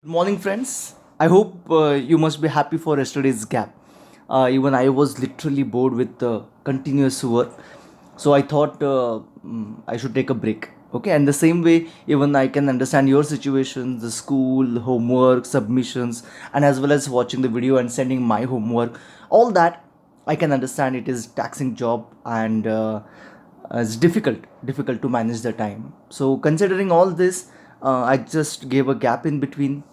Good morning, friends. I hope you must be happy for yesterday's gap. Even I was literally bored with continuous work, so I thought I should take a break. Okay, and the same way, even I can understand your situations, the school, homework, submissions, and as well as watching the video and sending my homework. All that I can understand. It is taxing job and it's difficult to manage the time. So considering all this, I just gave a gap in between.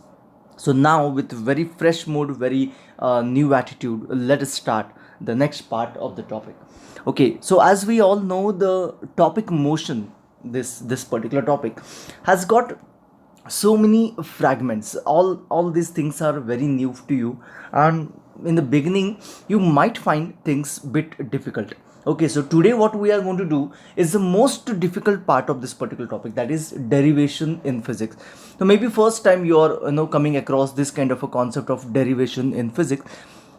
So now, with very fresh mood, very new attitude, let us start the next part of the topic. Okay, so as we all know, the topic motion, this particular topic, has got so many fragments. All these things are very new to you, and in the beginning you might find things bit difficult. Okay, so today what we are going to do is the most difficult part of this particular topic, that is derivation in physics. So maybe first time you are coming across this kind of a concept of derivation in physics,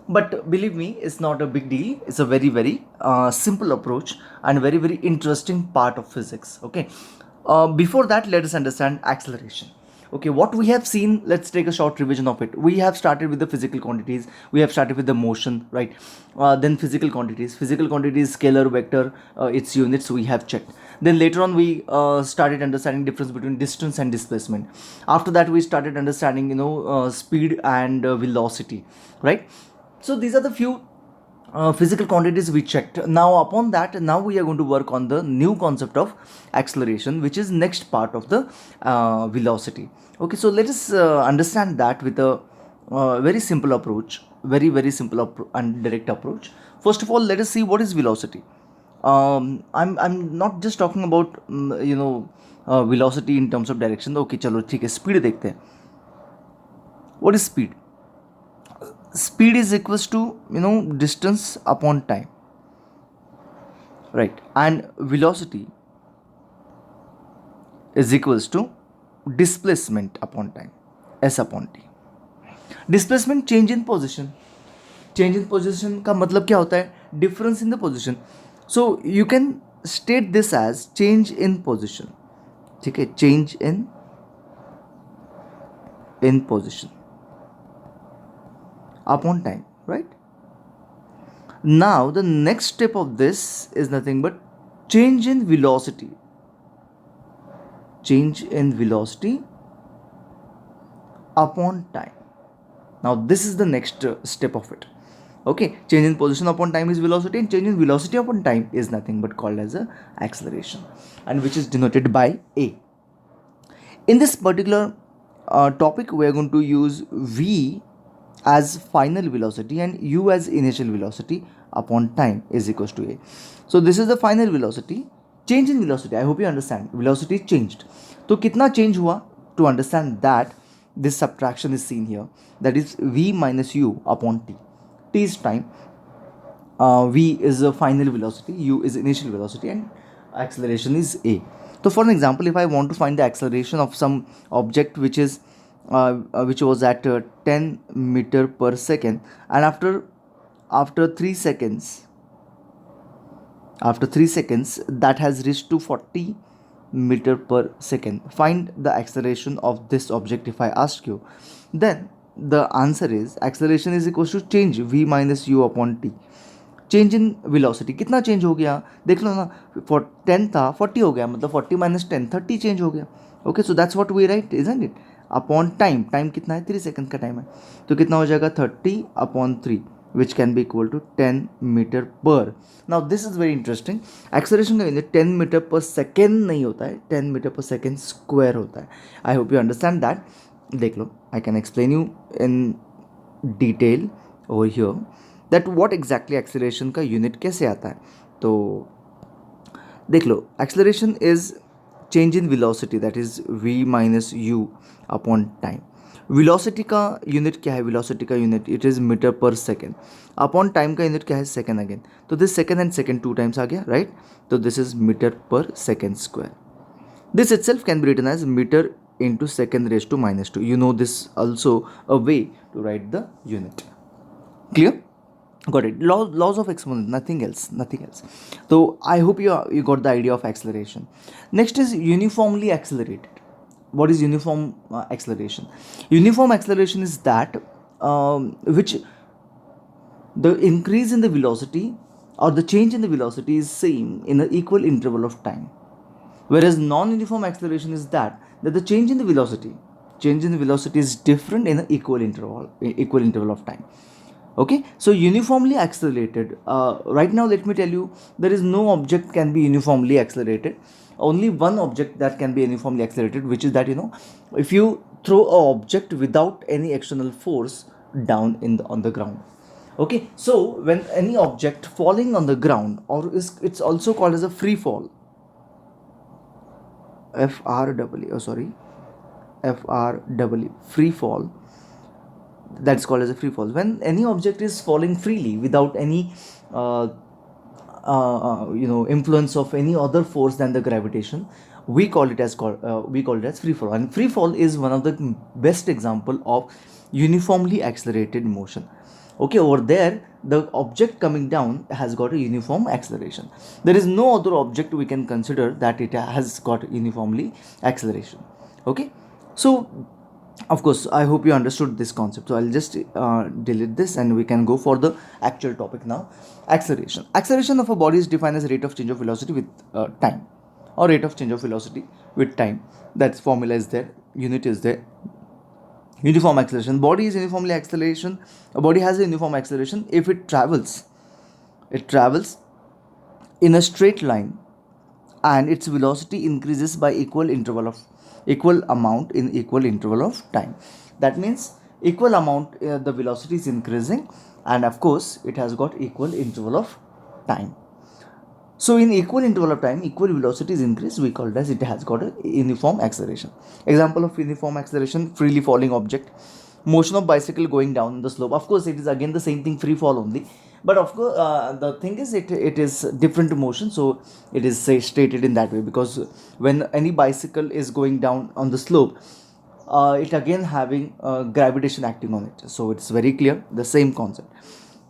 but believe me, it's not a big deal. It's a very simple approach and very interesting part of physics. Okay, before that, let us understand acceleration. Okay, what we have seen, let's take a short revision of it. We have started with the physical quantities, we have started with the motion, right? Then physical quantities, scalar, vector, its units we have checked. Then later on we started understanding difference between distance and displacement. After that we started understanding speed and velocity, right? So these are the few physical quantities we checked. Now upon that, now we are going to work on the new concept of acceleration, which is next part of the velocity. Okay, so let us understand that with a very simple approach, very simple and direct approach. First of all, let us see what is velocity. I'm not just talking about velocity in terms of direction. Okay, चलो ठीक है, speed देखते हैं. What is speed? Speed is equals to distance upon time, right? And velocity is equals to displacement upon time, s upon t. Displacement, change in position का मतलब क्या होता है? Difference in the position. So you can state this as change in position. ठीक है, change in position upon time, right? Now the next step of this is nothing but change in velocity. Change in velocity upon time. Now this is the next step of it. Okay, change in position upon time is velocity, and change in velocity upon time is nothing but called as a acceleration, and which is denoted by a. In this particular topic, we are going to use v as final velocity and u as initial velocity upon time is equals to a. So this is the final velocity. Change in velocity, I hope you understand, velocity changed. तो कितना change हुआ? To understand that, this subtraction is seen here, that is v minus u upon t. T is time, v is a final velocity, u is initial velocity, and acceleration is a. So for an example, if I want to find the acceleration of some object which was at 10 meter per second, and after 3 seconds, that has reached to 40 meter per second, find the acceleration of this object. If I ask you, then the answer is acceleration is equals to change v minus u upon t. Change in velocity, कितना change हो गया देख लो ना. 10 था 40 हो गया, मतलब 40 minus 10 30 change हो गया. Okay, so that's what we write, isn't it? Upon time, time कितना है? 3 सेकंड का टाइम है, तो कितना हो जाएगा? 30 upon 3, which can be equal to 10 metre per. Now this is very interesting. Acceleration का यूनिट 10 मीटर पर सेकेंड नहीं होता है, 10 मीटर पर सेकेंड स्क्वायर होता है. I hope you understand that. देख लो, I can explain you in detail over here that what exactly acceleration का unit कैसे आता है. तो देख लो, acceleration is change in velocity, that is v minus u upon time. Velocity का यूनिट क्या है? वेलोसिटी का unit it is metre per second. Upon time का यूनिट क्या है? Second again. तो this second and second 2 times आ गया, right? तो this is metre per second square. This itself can be written as meter into second raised to minus 2. You know this also a way to write the unit. Clear? Got it. Laws of exponent, nothing else. So I hope you got the idea of acceleration. Next is uniformly accelerated. what is uniform acceleration? Uniform acceleration is that which the increase in the velocity or the change in the velocity is same in an equal interval of time, whereas non-uniform acceleration is that the change in the velocity is different in an equal interval of time. Okay, so uniformly accelerated, right now let me tell you, there is no object can be uniformly accelerated. Only one object that can be uniformly accelerated, which is that, if you throw a object without any external force down on the ground. Okay, so when any object falling on the ground, or it's also called as a free fall, FRW, oh sorry, FRW, free fall, that's called as a free fall. When any object is falling freely without any uh, influence of any other force than the gravitation, we call it as free fall. And free fall is one of the best example of uniformly accelerated motion. Okay, over there the object coming down has got a uniform acceleration. There is no other object we can consider that it has got uniformly acceleration. Okay, so of course, I hope you understood this concept. So I'll just delete this and we can go for the actual topic now. Acceleration. Acceleration of a body is defined as rate of change of velocity with time, or rate of change of velocity with time. That formula is there, unit is there. Uniform acceleration. Body is uniformly acceleration. A body has a uniform acceleration if it travels. It travels in a straight line and its velocity increases by equal amount in equal interval of time. That means equal amount, the velocity is increasing, and of course it has got equal interval of time. So in equal interval of time, equal velocity is increased, we call it as it has got a uniform acceleration. Example of uniform acceleration: freely falling object, motion of bicycle going down the slope. Of course it is again the same thing, free fall only, but of course the thing is it is different motion, so it is stated in that way, because when any bicycle is going down on the slope, it again having gravitation acting on it, so it's very clear, the same concept.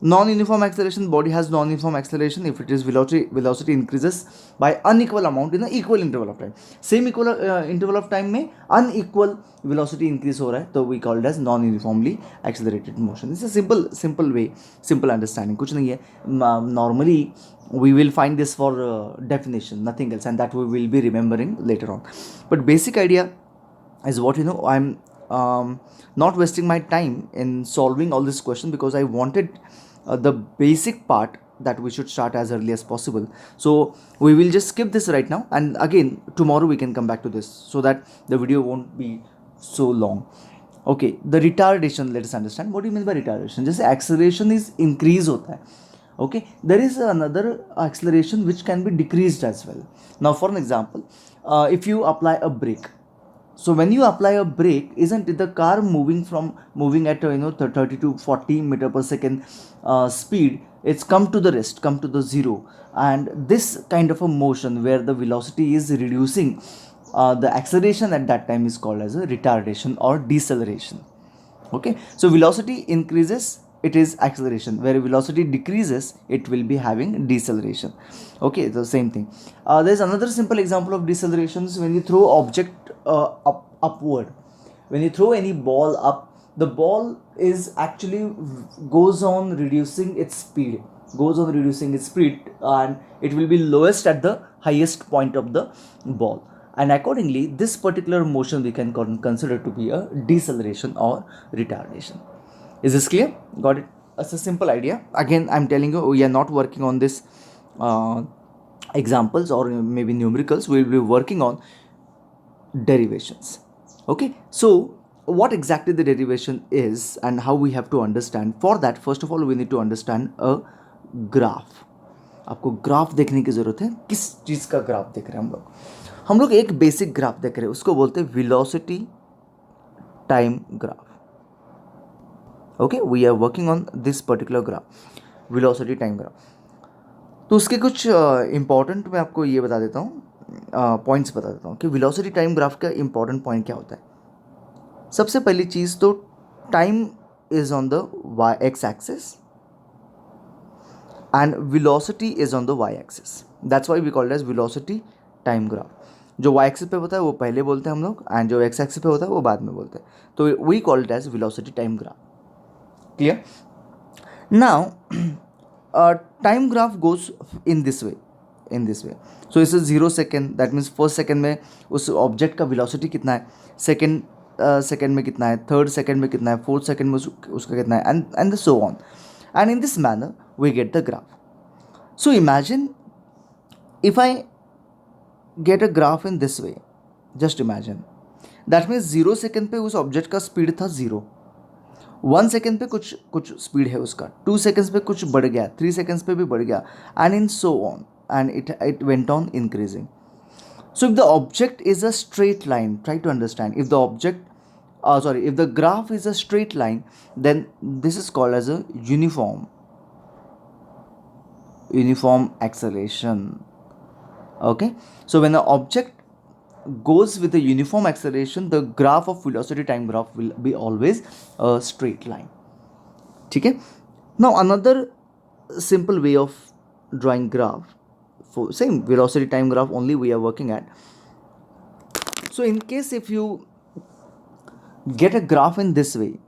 Non-uniform acceleration: body has non-uniform acceleration if it is velocity increases by unequal amount in an equal interval of time. Same equal interval of time में unequal velocity increase हो रहा है, तो we call it as non-uniformly accelerated motion. It's a simple way, simple understanding, कुछ नहीं है. Normally we will find this for definition, nothing else, and that we will be remembering later on. But basic idea is what I'm not wasting my time in solving all this question, because I wanted the basic part that we should start as early as possible. So we will just skip this right now, and again tomorrow we can come back to this, so that the video won't be so long. Okay, the retardation, let us understand what do you mean by retardation. Just acceleration is increase hota hai. Okay, there is another acceleration which can be decreased as well. Now for an example, if you apply a brake, so when you apply a brake, isn't it the car moving at 30 to 40 meter per second speed, it's come to the rest, come to the zero, and this kind of a motion where the velocity is reducing, the acceleration at that time is called as a retardation or deceleration. Okay, so velocity increases, it is acceleration, where velocity decreases, it will be having deceleration. Okay, the same thing. There's another simple example of decelerations: when you throw object upward, when you throw any ball up, the ball is actually goes on reducing its speed, and it will be lowest at the highest point of the ball, and accordingly this particular motion we can consider to be a deceleration or retardation. Is this clear? Got it? It's a simple idea. Again, I'm telling you, we are not working on this examples or maybe numericals. We will be working on derivations. Okay, so what exactly the derivation is and how we have to understand. For that, first of all, we need to understand a graph. आपको graph देखने की ज़रूरत है. किस चीज़ का graph देख रहे हैं हम लोग एक बेसिक ग्राफ देख रहे हैं, उसको बोलते हैं velocity time graph. Okay, we are working on this particular graph, velocity time graph. तो उसके कुछ इंपॉर्टेंट मैं आपको ये बता देता हूँ, पॉइंट्स बता देता हूँ कि वेलोसिटी टाइम ग्राफ का इंपॉर्टेंट पॉइंट क्या होता है. सबसे पहली चीज़ तो time is on the Y X axis and velocity is on the y-axis. That's why we call it as velocity time graph. जो वाई एक्सिस पे होता है वो पहले बोलते हैं हम लोग, एंड जो एक्स एक्सिस पे होता है वो बाद में बोलते हैं. तो we call it as velocity time graph. Clear? Now time graph goes in this way, in this way. So इस 0 second, that means first second में उस ऑब्जेक्ट का वेलोसिटी कितना है, सेकेंड सेकेंड में कितना है, थर्ड सेकेंड में कितना है, फोर्थ सेकेंड में उसका कितना है, and so on. And in this manner we get the graph. So imagine if I get a graph in this way, just imagine, that means 0 second पे उस ऑब्जेक्ट का स्पीड था 0, 1 सेकेंड पे कुछ कुछ स्पीड है उसका, 2 सेकेंड्स पे कुछ बढ़ गया, 3 सेकेंड्स पे भी बढ़ गया, and in so on, and it went on increasing. So if the object is a straight line, try to understand, if the object if the graph is a straight line, then this is called as a uniform acceleration. Okay, so when the object goes with a uniform acceleration, the graph of velocity time graph will be always a straight line. Okay, now another simple way of drawing graph for same velocity time graph only we are working at. So in case if you get a graph in this way,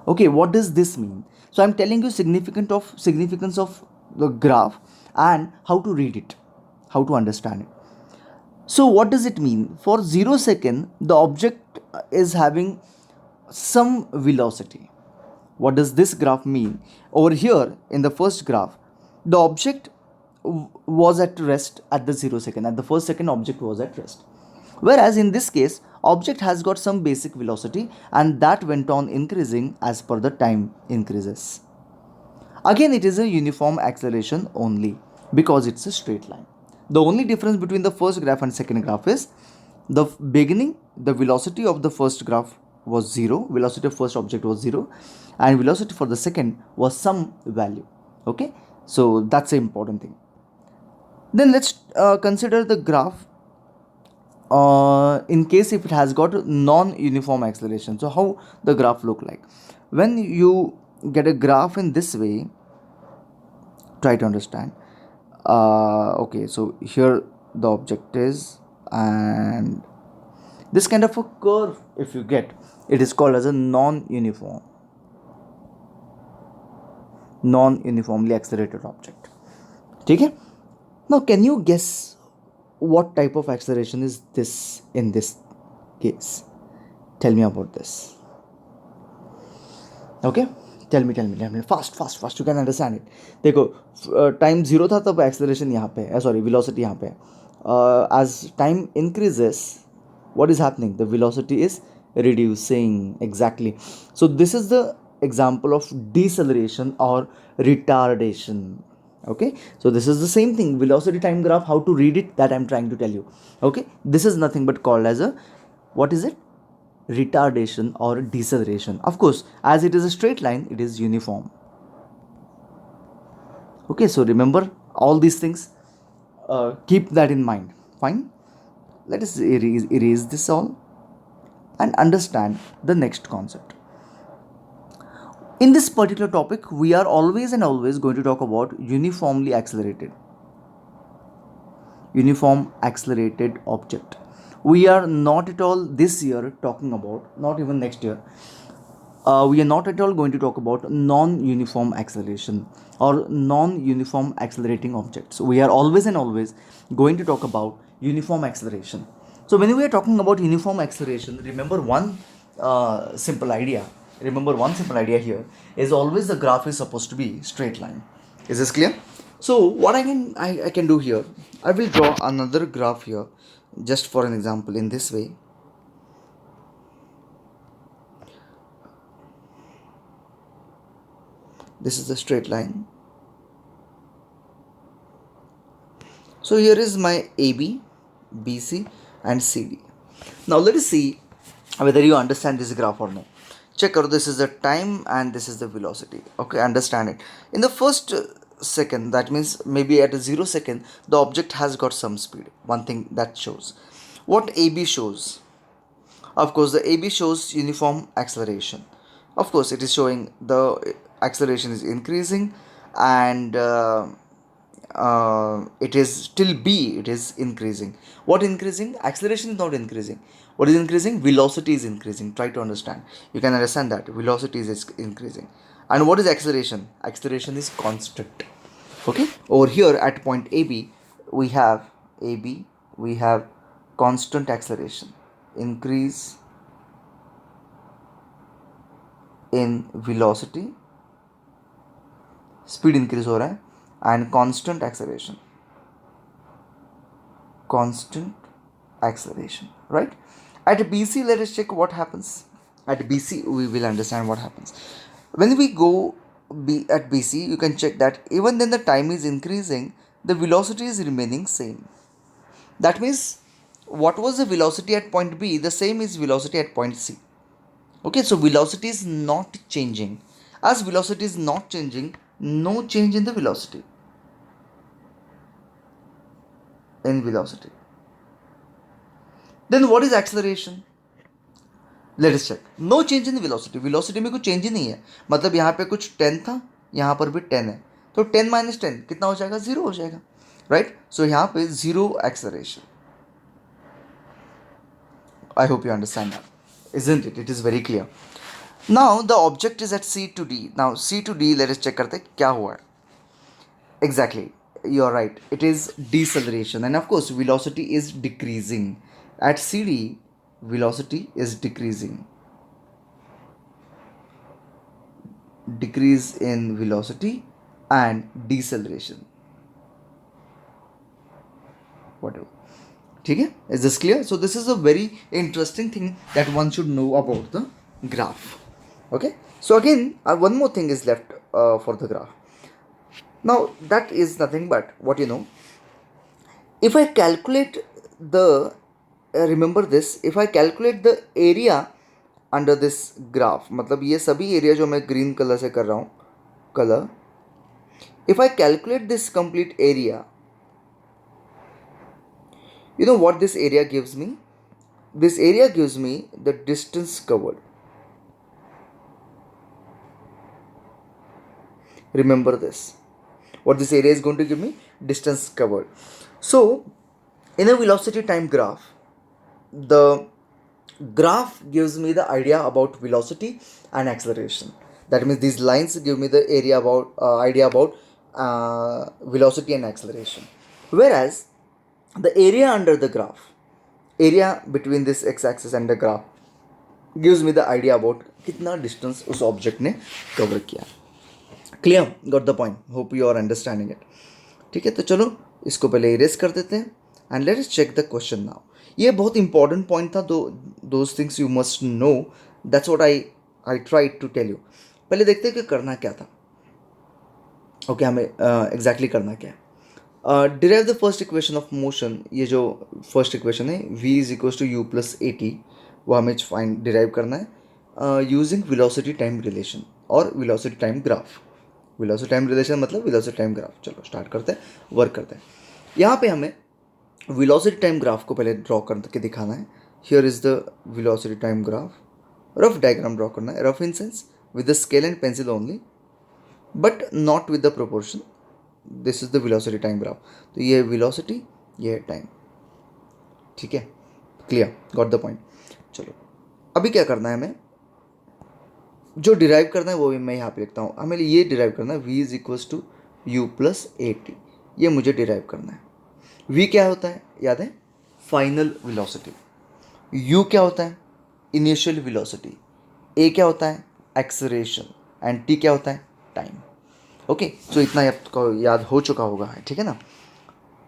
okay, what does this mean? So I'm telling you significance of the graph and how to read it, how to understand it. So what does it mean? For 0 second, the object is having some velocity. What does this graph mean? Over here in the first graph, the object was at rest at the 0 second. At the first second, object was at rest. Whereas in this case, object has got some basic velocity and that went on increasing as per the time increases. Again, it is a uniform acceleration only because it's a straight line. The only difference between the first graph and second graph is the beginning, the velocity of the first graph was 0, velocity of first object was 0, and velocity for the second was some value. Okay, so that's the important thing. Then let's consider the graph in case if it has got non-uniform acceleration. So how the graph look like? When you get a graph in this way, try to understand. Okay, so here the object is, and this kind of a curve if you get, it is called as a non-uniformly accelerated object. Okay, now can you guess what type of acceleration is this in this case? Tell me about this. Okay, tell me fast, you can understand it. देखो time 0 था तब acceleration यहाँ पे है, sorry velocity यहाँ पे है. As time increases, what is happening? The velocity is reducing. Exactly. So this is the example of deceleration or retardation. Okay, so this is the same thing, velocity time graph, how to read it, that I'm trying to tell you. Okay, this is nothing but called as a, what is it? Retardation or deceleration. Of course, as it is a straight line, it is uniform. Okay, so remember all these things, keep that in mind. Fine, let us erase this all and understand the next concept. In this particular topic, we are always going to talk about uniform accelerated object. We are not at all this year talking about, not even next year, we are not at all going to talk about non-uniform acceleration or non-uniform accelerating objects. We are always going to talk about uniform acceleration. So when we are talking about uniform acceleration, remember one simple idea. Here is always the graph is supposed to be straight line. Is this clear? So what I can do here, I will draw another graph here just for an example in this way. This is the straight line. So here is my AB, BC and CD. Now let us see whether you understand this graph or not. Check out, this is the time and this is the velocity. Okay, understand it. In the first second, that means maybe at a 0 second, the object has got some speed. One thing that shows. What AB shows? Of course, the AB shows uniform acceleration. Of course, it is showing the acceleration is increasing and it is till b, it is increasing. What increasing? Acceleration is not increasing. What is increasing? Velocity is increasing. Try to understand. You can understand that velocity is increasing. And what is acceleration? Acceleration is constant. Okay, over here at point AB we have AB, we have constant acceleration, increase in velocity, speed increase हो रहा है, and constant acceleration, constant acceleration, right? At BC, let us check what happens. At BC we will understand what happens when we go at BC. You can check that even then the time is increasing, the velocity is remaining same. That means what was the velocity at point B, the same is velocity at point C. Okay, so velocity is not changing. As velocity is not changing, no change in the velocity. In velocity. Then what is acceleration? Let us check. No change in velocity. Velocity में कुछ change ही नहीं है. मतलब यहाँ पे कुछ 10 था, यहाँ पर भी 10 है. तो 10 minus 10 कितना हो जाएगा? 0 हो जाएगा. Right? So यहाँ पे 0 acceleration. I hope you understand that. Isn't it? It is very clear. Now the object is at C to D. Now C to D, let us check करते हैं क्या हुआ है. Exactly, you're right. It is deceleration, and of course velocity is decreasing. At CD, velocity is decreasing. Decrease in velocity and deceleration. Whatever. ठीक है? Is this clear? So this is a very interesting thing that one should know about the graph. Okay. So again, one more thing is left for the graph. Now that is nothing but what you know. If I calculate the remember this, if I calculate the area under this graph, मतलब ये सभी area जो मैं green colour से कर रहा हूँ, colour, if I calculate this complete area, you know what this area gives me? This area gives me the distance covered. Remember this. What this area is going to give me? Distance covered. So in a velocity time graph, the graph gives me the idea about velocity and acceleration. That means these lines give me the area about idea about velocity and acceleration. Whereas the area under the graph, area between this x-axis and the graph, gives me the idea about कितना distance उस object ने cover किया. Clear? Got the point? Hope you are understanding it. ठीक है, तो चलो इसको पहले इरेज कर देते हैं and let us check the question now. ये बहुत इंपॉर्टेंट पॉइंट था. Those things you must know. That's what I try to tell you. पहले देखते हैं कि करना क्या था. ओके, हमें एग्जैक्टली करना क्या है. Derive the first equation of motion. ये जो फर्स्ट इक्वेशन है v is equals to u plus a t, वो हमें फाइंड डिराइव करना है यूजिंग वेलोसिटी टाइम रिलेशन और velocity time graph. Velocity time relation मतलब वेलोसिटी टाइम ग्राफ. चलो स्टार्ट करते हैं, वर्क करते हैं. यहाँ पे हमें वेलोसिटी टाइम ग्राफ को पहले ड्रॉ करके दिखाना है. Here is the velocity time graph. Rough diagram draw करना है. Rough in sense with the scale and pencil only, but not with the proportion. This is the velocity time graph. तो ये velocity, ये है time. ठीक है, clear? Got the point. चलो अभी क्या करना है, हमें जो डिराइव करना है वो भी मैं यहाँ पे लिखता हूँ. हमें ये डिराइव करना है v is equals to u plus a t. ये मुझे डिराइव करना है. v क्या होता है, याद है? Final velocity. u क्या होता है? Initial velocity. a क्या होता है? एक्सेलरेशन. एंड t क्या होता है? टाइम. ओके, सो इतना आपको याद हो चुका होगा, है ठीक है ना.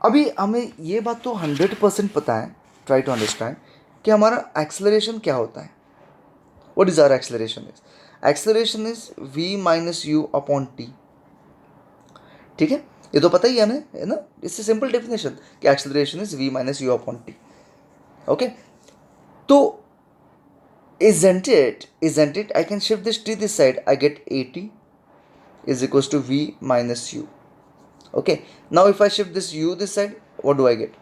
अभी हमें ये बात तो 100% पता है, ट्राई टू अंडरस्टैंड, कि हमारा एक्सेलरेशन क्या होता है. What is our acceleration is? Acceleration is v minus u upon t. ठीक है, ये तो पता ही है हमें, है ना. इससे सिंपल डेफिनेशन कि acceleration is v minus u upon T. Okay, तो isn't it I can shift this t this side, I get at is equals to v minus u. Okay, now if I shift this u this side, what do I get?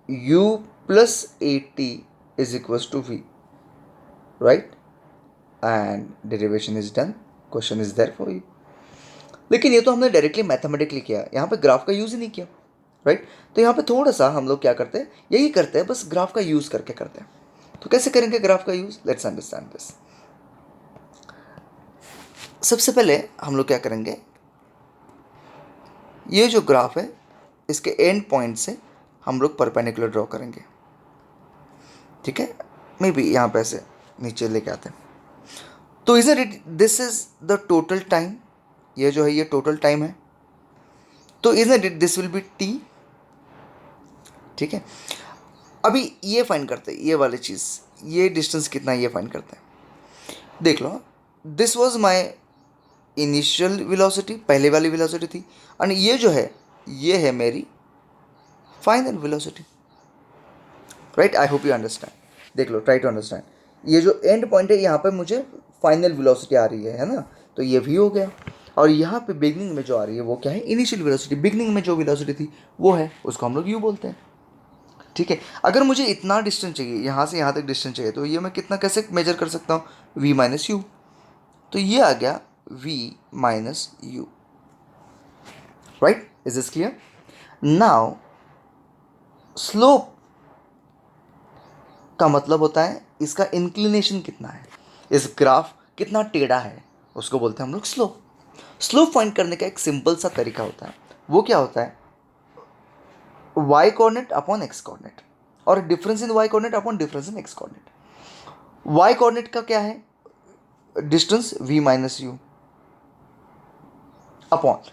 U plus at is equals to v, right? And derivation is done. Question is there for you. लेकिन ये तो हमने directly mathematically किया, यहाँ पे graph का use ही नहीं किया, राइट। तो यहाँ पे थोड़ा सा हम लोग क्या करते हैं, यही करते हैं, बस ग्राफ का यूज़ करके करते हैं। तो कैसे करेंगे ग्राफ का यूज़, लेट्स अंडरस्टैंड दिस। सबसे पहले हम लोग क्या करेंगे, ये जो ग्राफ है इसके एंड पॉइंट से हम लोग परपेंडिकुलर ड्रॉ करेंगे, ठीक है। मे बी यहाँ पे ऐसे नीचे लेके आते हैं। तो is it this is the total time, ये जो है ये टोटल टाइम है। तो is it this will be T, ठीक है। अभी ये फाइंड करते हैं, ये वाली चीज़, ये डिस्टेंस कितना है ये फाइंड करते हैं। देख लो, this was my initial velocity, पहले वाली वेलोसिटी थी, और ये जो है ये है मेरी final velocity, right. I hope you understand. देख लो, ट्राई टू अंडरस्टैंड। ये जो एंड पॉइंट है यहाँ पे मुझे फाइनल वेलोसिटी आ रही है ना, तो ये भी हो गया। और यहाँ पे बिगनिंग में जो आ रही है वो क्या है, इनिशियल वेलोसिटी। बिगनिंग में जो वेलोसिटी थी वो है, उसको हम लोग यू बोलते हैं, ठीक है। अगर मुझे इतना डिस्टेंस चाहिए, यहाँ से यहाँ तक डिस्टेंस चाहिए, तो ये मैं कितना कैसे मेजर कर सकता हूँ, v माइनस यू। तो ये आ गया v minus you, right. Is this clear? Now slope का मतलब होता है इसका इंक्लिनेशन कितना है, इस ग्राफ कितना टेढ़ा है, उसको बोलते हैं हम लोग स्लोप। स्लोप फाइंड करने का एक सिंपल सा तरीका होता है, वो क्या होता है, y coordinate upon x coordinate, और difference in y coordinate upon difference in x coordinate. y coordinate का क्या है, distance v minus u, upon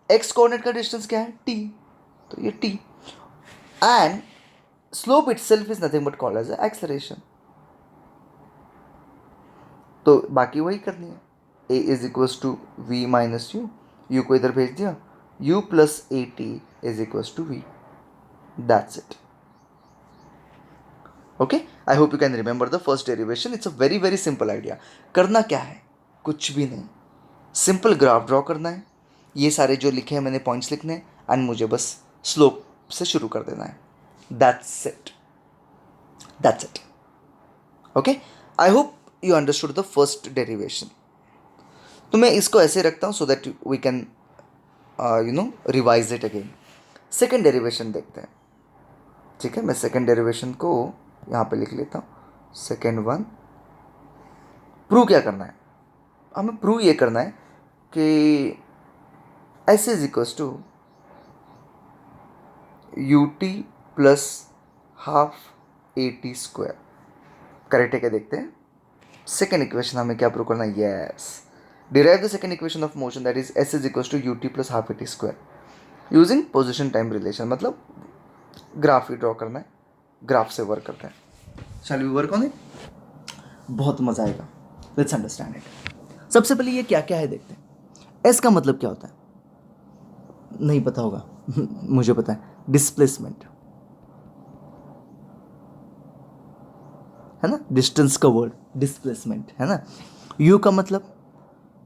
x coordinate का डिस्टेंस क्या है, t, तो ये t, and slope itself is nothing but called as acceleration. तो बाकी वही करनी है, a is equals to v minus u, u को इधर भेज दिया, u plus a t is equals to v, that's it. Okay, I hope you can remember the first derivation. It's a very very simple idea. करना क्या है, कुछ भी नहीं, सिंपल ग्राफ ड्रॉ करना है, ये सारे जो लिखे हैं मैंने पॉइंट्स लिखने हैं, एंड मुझे बस स्लोप से शुरू कर देना है, that's it, that's it. Okay, I hope you understood the first derivation. तो मैं इसको ऐसे रखता हूँ so that we can revise it again. Second derivation देखते हैं, ठीक है। मैं सेकेंड डेरिवेशन को यहाँ पे लिख लेता हूँ। सेकेंड वन, प्रूव क्या करना है, हमें प्रूव ये करना है कि s is equals to u t plus half a t square. Correct है क्या, देखते हैं। सेकेंड इक्वेशन हमें क्या प्रूव करना है, yes, derive the second equation of motion, that is S is equals to u t plus half a t square using position time relation. मतलब graph ही ड्रॉ करना है, ग्राफ से वर्क करते हैं। Shall we work on it, बहुत मजा आएगा, लेट्स अंडरस्टैंड इट। सबसे पहले ये क्या क्या है देखते हैं। एस का मतलब क्या होता है, नहीं पता होगा मुझे पता है, डिस्प्लेसमेंट है ना, डिस्टेंस का वर्ड डिस्प्लेसमेंट है ना। यू का मतलब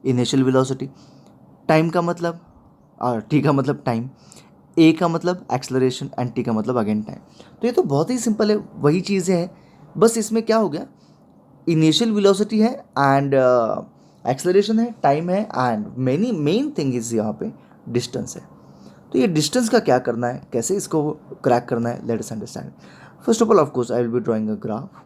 इनिशियल वेलोसिटी, टाइम का मतलब, और टी का मतलब टाइम, ए का मतलब एक्सलरेशन, एंड टी का मतलब अगेन टाइम। तो ये तो बहुत ही सिंपल है, वही चीज़ें हैं, बस इसमें क्या हो गया, इनिशियल वेलोसिटी है एंड एक्सलरेशन है, टाइम है, एंड मेन थिंग इज यहाँ पे डिस्टेंस है। तो ये डिस्टेंस का क्या करना है, कैसे इसको क्रैक करना है, let us understand. First of all of course I will be drawing a graph.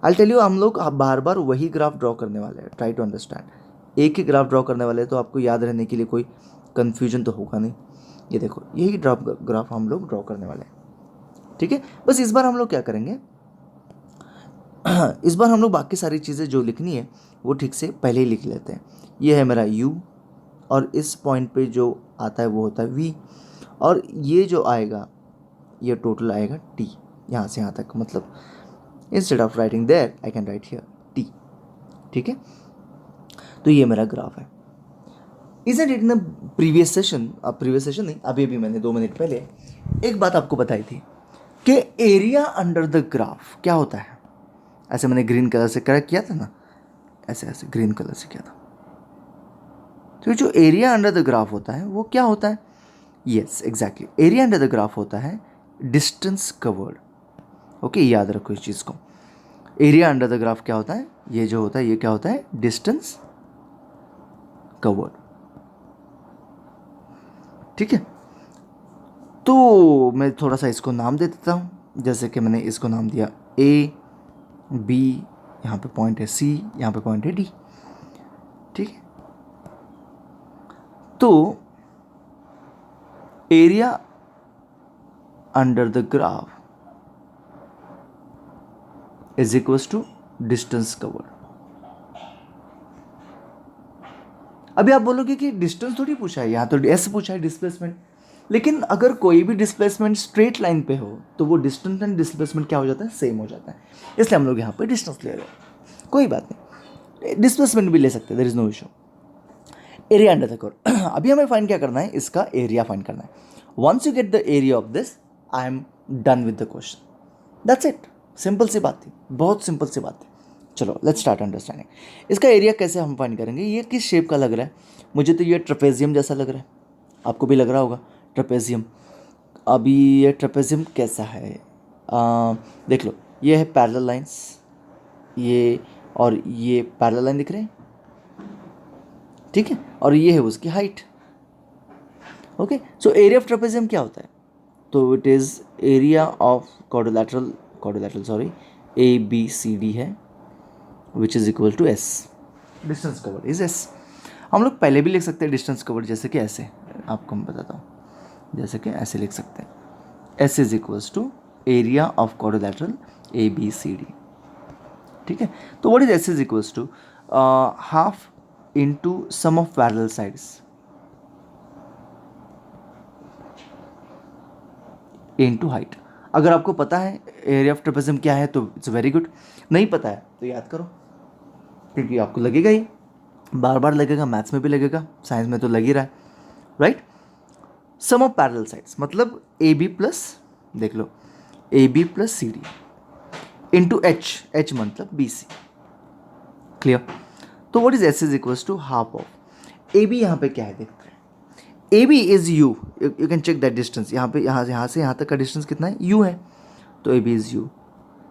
I tell you, हम लोग बार बार वही ग्राफ ड्रॉ करने वाले हैं, ट्राई टू अंडरस्टैंड। एक ही ग्राफ ड्रॉ करने वाले हैं, तो आपको याद रहने के लिए कोई कन्फ्यूजन तो होगा नहीं। ये देखो, यही ग्राफ हम लोग ड्रॉ करने वाले हैं, ठीक है। बस इस बार हम लोग क्या करेंगे इस बार हम लोग बाकी सारी चीज़ें जो लिखनी है वो ठीक से पहले ही लिख लेते हैं। ये है मेरा u, और इस पॉइंट पे जो आता है वो होता है v, और ये जो आएगा ये टोटल आएगा t, यहाँ से यहाँ तक। मतलब instead of writing there I can write here t, ठीक है। तो ये मेरा ग्राफ है। Isn't it in previous session, अब प्रीवियस सेशन नहीं, अभी अभी मैंने 2 मिनट पहले एक बात आपको बताई थी कि एरिया अंडर द ग्राफ क्या होता है। ऐसे मैंने ग्रीन कलर से करेक्ट किया था ना, ऐसे ऐसे ग्रीन कलर से किया था। तो जो एरिया अंडर द ग्राफ होता है वो क्या होता है, yes exactly, area under the graph होता है डिस्टेंस कवर्ड। ओके, याद रखो इस चीज़ को। एरिया अंडर द ग्राफ क्या होता है, ये जो होता है ये क्या होता है, डिस्टेंस कवर्ड। ठीक है, तो मैं थोड़ा सा इसको नाम दे देता हूँ, जैसे कि मैंने इसको नाम दिया ए बी, यहाँ पे पॉइंट है सी, यहाँ पे पॉइंट है डी। ठीक है, तो area under the graph is equals to distance covered. अभी आप बोलोगे कि डिस्टेंस थोड़ी पूछा है, यहाँ तो एस पूछा है, डिस्प्लेसमेंट। लेकिन अगर कोई भी डिस्प्लेसमेंट स्ट्रेट लाइन पे हो तो वो डिस्टेंस एंड डिस्प्लेसमेंट क्या हो जाता है, सेम हो जाता है। इसलिए हम लोग यहाँ पे डिस्टेंस ले रहे हैं, कोई बात नहीं, डिस्प्लेसमेंट भी ले सकते हैं, there is no issue. Area under the curve, अभी हमें फाइंड क्या करना है, इसका एरिया फाइंड करना है। Once you get the area of this, I am done with the question, that's it. Simple सी बात थी, बहुत सिंपल सी बात थी। चलो लेट्स स्टार्ट अंडरस्टैंडिंग। इसका एरिया कैसे हम फाइंड करेंगे, ये किस शेप का लग रहा है, मुझे तो ये ट्रेपेजियम जैसा लग रहा है, आपको भी लग रहा होगा ट्रेपेजियम। अभी ये ट्रेपेजियम कैसा है, देख लो, ये है पैरेलल लाइंस, ये और ये पैरेलल लाइन दिख रहे हैं, ठीक है, और ये है उसकी height. Okay, so area of trapezium क्या होता है, तो it is area of quadrilateral sorry A B C D है, which is equal to S, distance covered is S. हम लोग पहले भी लिख सकते हैं डिस्टेंस कवर्ड, जैसे कि ऐसे, आपको मैं बताता हूँ, जैसे कि ऐसे लिख सकते हैं, s is equals to area of quadrilateral A B C D. ठीक है, तो what is S is equals to half into sum of parallel sides into height. अगर आपको पता है एरिया ऑफ ट्रेपेजियम क्या है तो इट्स वेरी गुड, नहीं पता है तो याद करो, क्योंकि आपको लगेगा ही, बार बार लगेगा, मैथ्स में भी लगेगा, साइंस में तो लग ही रहा है, right. Sum of parallel sides मतलब ए बी प्लस, देख लो, A B plus C D into H, H मतलब बी सी, क्लियर। तो what is S is equals to half of A B, यहाँ पे क्या है देखते हैं, A B is u, you can check that distance, यहाँ पे यहाँ से यहाँ तक का डिस्टेंस कितना है, यू है, तो A B is u.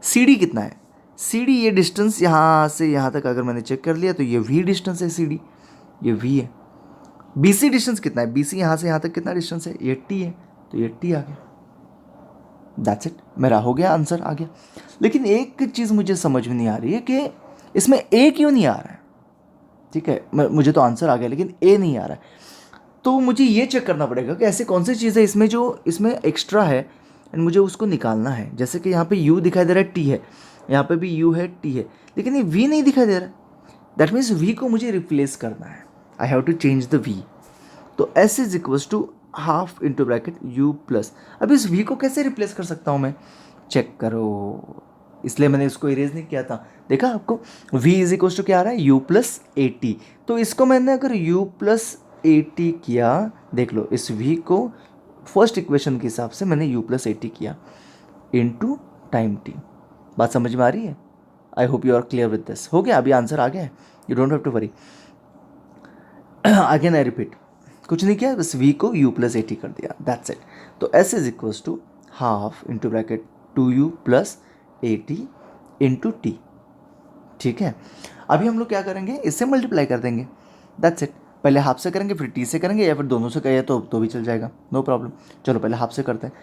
C D कितना है, सी डी, ये डिस्टेंस यहाँ से यहाँ तक अगर मैंने चेक कर लिया तो ये वी डिस्टेंस है, सी डी ये वी है। बी सी डिस्टेंस कितना है, बी सी यहाँ से यहाँ तक कितना डिस्टेंस है, ये टी है, तो ये टी आ गया, दैट्स इट, मेरा हो गया, आंसर आ गया। लेकिन एक चीज़ मुझे समझ में नहीं आ रही है कि इसमें ए क्यों नहीं आ रहा है। ठीक है, मुझे तो आंसर आ गया लेकिन ए नहीं आ रहा है, तो मुझे ये चेक करना पड़ेगा कि ऐसे कौन सी चीज़ है इसमें जो इसमें एक्स्ट्रा है एंड मुझे उसको निकालना है। जैसे कि यहाँ पे यू दिखाई दे रहा है, टी है, यहाँ पे भी यू है, टी है, लेकिन ये वी नहीं दिखाई दे रहा है, दैट मीन्स वी को मुझे रिप्लेस करना है, I have to change the v. तो S is equals to half into bracket u plus, अब इस वी को कैसे रिप्लेस कर सकता हूँ मैं, चेक करो, इसलिए मैंने इसको इरेज नहीं किया था। देखा आपको, v इज इक्वल्स टू क्या आ रहा है, u प्लस ए टी, तो इसको मैंने अगर u प्लस ए टी किया, देख लो इस v को फर्स्ट इक्वेशन के हिसाब से मैंने u प्लस ए टी किया इनटू टाइम t। बात समझ में आ रही है, I hope you are clear with this. हो गया, अभी आंसर आ गया है, you don't have to worry. Again I repeat, कुछ नहीं किया, बस v को u प्लस ए टी कर दिया, दैट्स इट। तो s is equals to half into bracket 2u plus a t into t. ठीक है, अभी हम लोग क्या करेंगे, इससे मल्टीप्लाई कर देंगे, दैट्स इट। पहले हाफ से करेंगे फिर टी से करेंगे, या फिर दोनों से करें तो भी चल जाएगा, नो प्रॉब्लम। चलो पहले हाफ से करते हैं,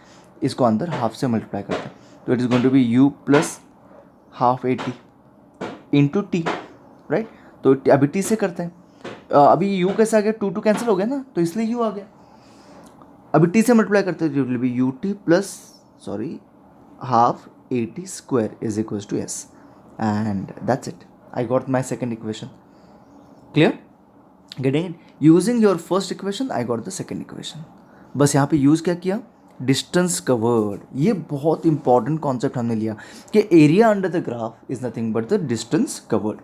इसको अंदर हाफ से मल्टीप्लाई करते हैं, तो it is going to be u plus half a t into t, right. तो अभी टी से करते हैं, अभी यू कैसे आ गया, टू कैंसिल हो गया ना, तो इसलिए यू आ गया। अभी टी से मल्टीप्लाई करते हैं, it will be u t plus sorry half a t square is equals to s, and that's it, I got my second equation, clear, getting it, using your first equation I got the second equation। बस यहाँ पे use क्या किया, distance covered. ये बहुत important concept हमने लिया कि area under the graph is nothing but the distance covered.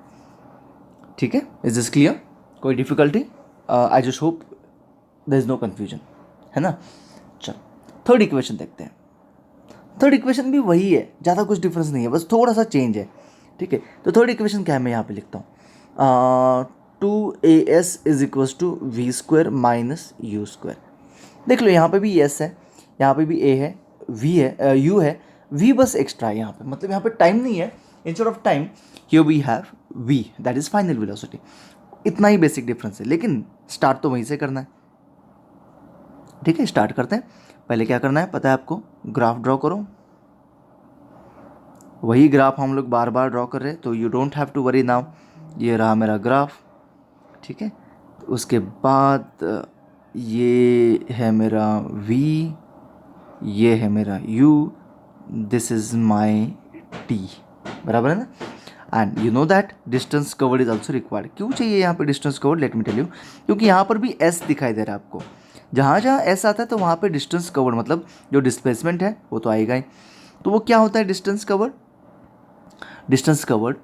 ठीक है, इज दिस क्लियर, कोई difficulty, I just hope there is no confusion, है ना। चलो थर्ड इक्वेशन देखते हैं। थर्ड इक्वेशन भी वही है, ज़्यादा कुछ डिफरेंस नहीं है, बस थोड़ा सा चेंज है। ठीक है, तो थर्ड इक्वेशन क्या है, मैं यहाँ पे लिखता हूँ, 2as is equals to v square minus u square. देख लो यहाँ पे भी s है, यहाँ पे भी a है, v है, u है, v बस एक्स्ट्रा है यहाँ पे, मतलब यहाँ पे टाइम नहीं है, instead of time here we have v, that is final velocity. इतना ही बेसिक डिफरेंस है, लेकिन स्टार्ट तो वहीं से करना है। ठीक है, स्टार्ट करते हैं। पहले क्या करना है पता है आपको, ग्राफ ड्रॉ करो। वही ग्राफ हम लोग बार बार ड्रॉ कर रहे हैं, तो you don't have to worry now. ये रहा मेरा ग्राफ। ठीक है, उसके बाद ये है मेरा v, ये है मेरा u, this is my t, बराबर है ना। And you know that distance covered is also required. क्यों चाहिए यहाँ पे distance covered, let me tell you. क्योंकि यहाँ पर भी s दिखाई दे रहा है आपको, जहाँ जहाँ s आता है तो वहाँ पे डिस्टेंस कवर्ड मतलब जो डिस्प्लेसमेंट है वो तो आएगा ही। तो वो क्या होता है distance covered? Distance covered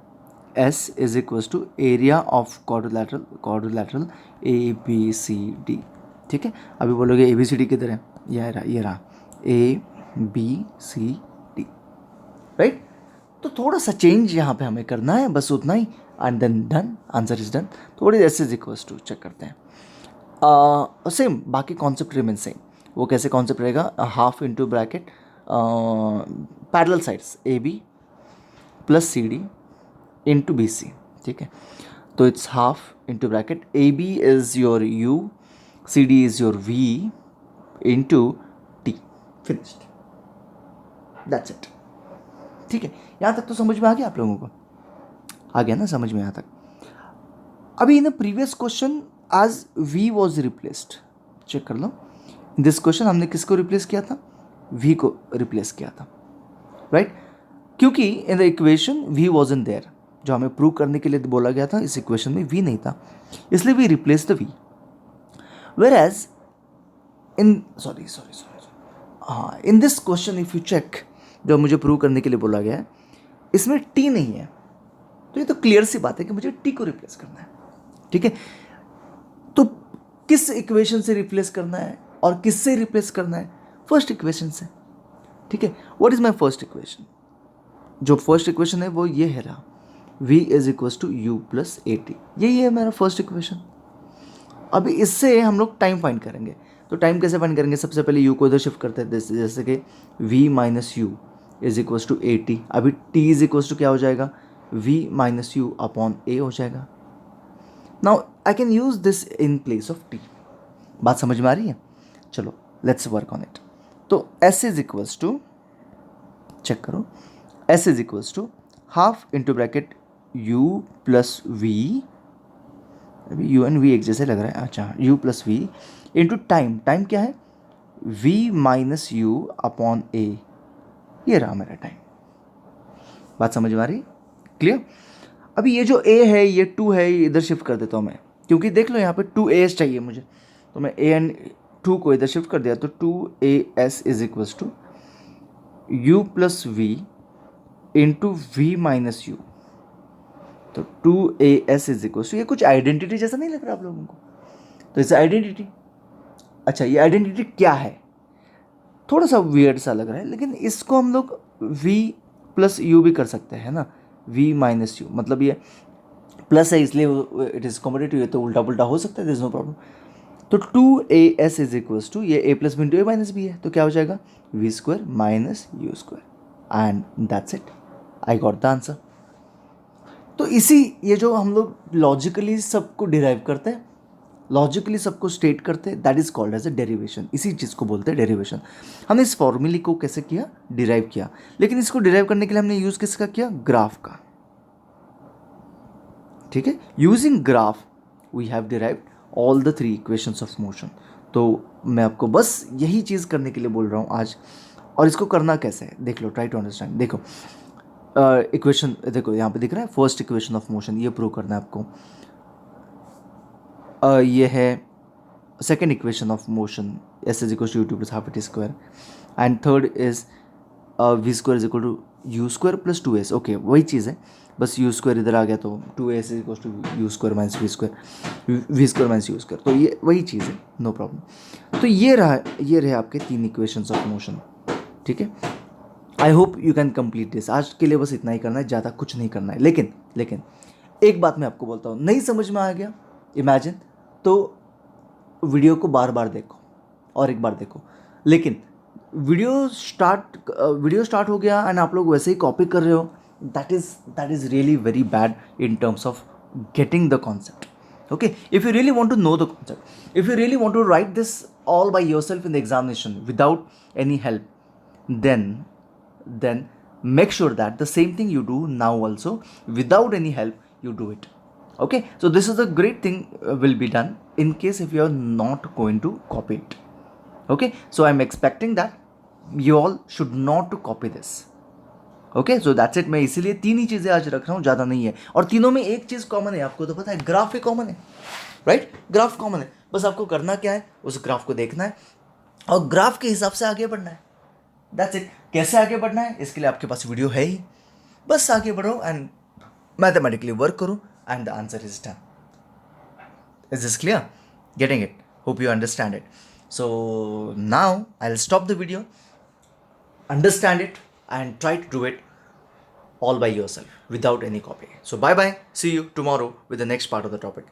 S is equals to area of quadrilateral A B C D. ठीक है, अभी बोलोगे ए बी सी डी किधर है, ये रहा A B C D, right. तो थोड़ा सा चेंज यहाँ पे हमें करना है, बस उतना ही, and then done, answer is done. थोड़ी S is equals to check करते हैं। सेम बाकी कॉन्सेप्ट रिमेन सेम। वो कैसे कॉन्सेप्ट रहेगा, half into bracket parallel sides A B plus C D into B C. ठीक है, तो it's half into bracket A B is your u, C D is your v into t, finished, that's it. ठीक है, यहाँ तक तो समझ में आ गया आप लोगों को? आ गया ना समझ में यहाँ तक? अभी इन प्रीवियस क्वेश्चन आज v वॉज रिप्लेस्ड, चेक कर लो। दिस क्वेश्चन हमने किसको रिप्लेस किया था, v को रिप्लेस किया था, राइट क्योंकि in the equation v wasn't there, जो हमें प्रूव करने के लिए बोला गया था इस इक्वेशन में v नहीं था, इसलिए we replace the v। Whereas in sorry हाँ, in this question if you check, जो मुझे प्रूव करने के लिए बोला गया है इसमें t नहीं है, तो ये तो क्लियर सी बात है कि मुझे t को रिप्लेस करना है। ठीक है, तो किस इक्वेशन से रिप्लेस करना है और किससे रिप्लेस करना है? फर्स्ट इक्वेशन से। ठीक है, what is my first equation? जो फर्स्ट इक्वेशन है वो ये है रहा, v is equals to u plus a t, यही है मेरा फर्स्ट इक्वेशन। अभी इससे हम लोग टाइम फाइंड करेंगे। तो टाइम कैसे फाइंड करेंगे? सबसे पहले u को इधर शिफ्ट करते हैं, जैसे कि v minus u is equals to a t. अभी t इज इक्वल्स टू क्या हो जाएगा, v minus u upon a हो जाएगा। Now I can use this in place of t। बात समझ में आ रही है? चलो लेट्स वर्क ऑन इट। तो s is equals to, check करो, s is equals to half into bracket u plus v, अभी u एंड v एक जैसे लग रहा है, अच्छा u plus v into time, time क्या है, v minus u upon a, ये रहा मेरा टाइम। बात समझ में आ रही? क्लियर? अभी ये जो a है ये 2 है, ये इधर शिफ्ट कर देता हूँ मैं, क्योंकि देख लो यहाँ पे 2as चाहिए मुझे, तो मैं a एंड 2 को इधर शिफ्ट कर दिया, तो 2as is equals to u plus v into v minus u. तो 2as इज इक्वल्स टू, ये कुछ आइडेंटिटी जैसा नहीं लग रहा आप लोगों को? तो इट्स आइडेंटिटी। अच्छा, ये आइडेंटिटी क्या है? थोड़ा सा वियर्ड सा लग रहा है, लेकिन इसको हम लोग v प्लस यू भी कर सकते हैं ना, v माइनस यू, मतलब ये प्लस है इसलिए इट इज़ कॉम्पिटेटिव, तो उल्टा पुल्टा हो सकता है, दिस नो प्रॉब्लम। तो 2as इज इक्वल्स टू, ये a plus b into a minus b है, तो क्या हो जाएगा, v square minus u square, and that's it, I got the answer. तो इसी, ये जो हम लोग लॉजिकली सबको डिराइव करते हैं, लॉजिकली सबको स्टेट करते हैं, that is called as a derivation. इसी चीज़ को बोलते हैं डेरिवेशन। हमने इस फॉर्मूले को कैसे किया, डिराइव किया, लेकिन इसको डिराइव करने के लिए हमने यूज़ किसका किया, ग्राफ का। ठीक है, using graph we have derived all the 3 equations of motion. तो मैं आपको बस यही चीज़ करने के लिए बोल रहा हूँ आज। और इसको करना कैसे है देख लो, ट्राई टू अंडरस्टैंड। देखो इक्वेशन देखो यहाँ पे दिख रहा है, फर्स्ट इक्वेशन ऑफ मोशन, ये प्रूव करना है आपको। ये है second equation of motion, s is equal to u two plus half t square, and third is v square is equal to u square plus 2s। Okay, वही चीज़ है, बस यू स्क्वायर इधर आ गया तो 2s is equal to u square minus v square minus u square, तो ये वही चीज़ है, नो प्रॉब्लम। तो ये रहे आपके 3 इक्वेशंस ऑफ मोशन। ठीक है, I hope you can complete this. आज के लिए बस इतना ही करना है, ज़्यादा कुछ नहीं करना है। लेकिन एक बात मैं आपको बोलता हूँ, नहीं समझ में आ गया इमेजिन, तो वीडियो को बार बार देखो और एक बार देखो, लेकिन वीडियो स्टार्ट हो गया एंड आप लोग वैसे ही कॉपी कर रहे हो, that is really very bad in terms of getting the concept. Okay, if you really want to know the concept, if you really want to write this all by yourself in the examination without any help, then make sure that the same thing you do now also without any help, you do it. Okay, so this is a great thing will be done in case if you are not going to copy it. Okay, so I'm expecting that you all should not to copy this. Okay, so that's it. मैं इसीलिए तीन ही चीज़ें आज रख रहा हूँ, ज़्यादा नहीं है. और तीनों में एक चीज़ कॉमन है, आपको तो पता है, ग्राफ ही कॉमन है, राइट? ग्राफ कॉमन है. बस आपको करना क्या है, उस ग्राफ को देखना है और ग्राफ के हिसाब से आगे बढ़ना है. That's it. कैसे आगे बढ़ना है, इसके लिए आपके पास वीडियो है ही. बस आगे बढ़ो एंड मैथमेटिकली वर्क करो and the answer is done. Is this clear? Getting it? Hope you understand it. So now I will stop the video. Understand it and try to do it all by yourself without any copy. So bye bye. See you tomorrow with the next part of the topic.